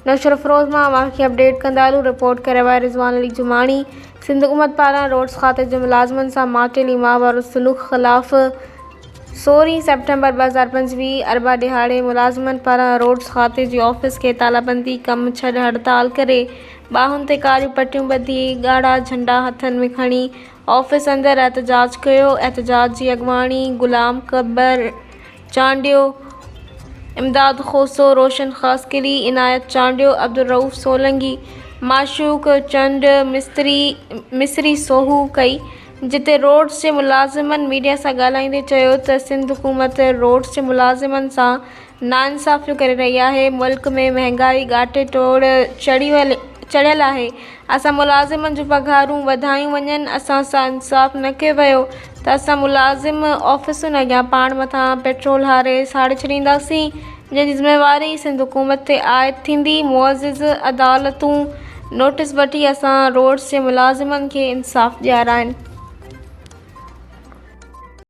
नौशर फ़रोज़ मां अवांखे update कंदालू report करे रहिया रिज़वान अली जुमानी। सिंध हुकूमत पारां रोड्स खाते जे मुलाज़िमनि सां माटेली माह वारो सलूक ख़िलाफ़ 16 सेप्टेम्बर 2025 अरबा ॾिहाड़े मुलाज़िमनि पारां रोड्स खाते जी ऑफ़िस खे तालाबंदी कम छॾ हड़ताल करे बाहुनि ते कारियूं पटियूं ॿधी ॻाढ़ा झंडा हथनि में खणी ऑफ़िस अंदरि एहतजाज कयो। एहतजाज जी अॻवानी गुलाम कबर चांडियो, इमदाद खोसो, रोशन ख़ासकिली, इनायत चांडियो, अब्दुल रऊफ़ सोलंगी, माशूक चंड मिस्री सोहू कई। जिते रोड्स जे मुलाज़िमनि मीडिया सां ॻाल्हाईंदे चयो त सिंध हुकूमत रोड्स जे मुलाज़िमनि सां नाइंसाफ़ियूं करे रही आहे। मुल्क में महांगाई घाटे तोड़ चढ़ियल आहे। असां मुलाज़िमनि जूं पघारूं वधायूं वञनि, असां सां इंसाफ़ न कयो वियो त असां मुलाज़िम ऑफ़िसुनि अॻियां पाण मथां पेट्रोल हारे साड़े छॾींदासीं, जंहिंजी ज़िम्मेवारी सिंध हुकूमत ते आइद थींदी। मुअज़्ज़िज़ अदालतूं नोटिस वठी असां रोड्स जे मुलाज़िमनि खे इंसाफ़ ॾियाराइनि।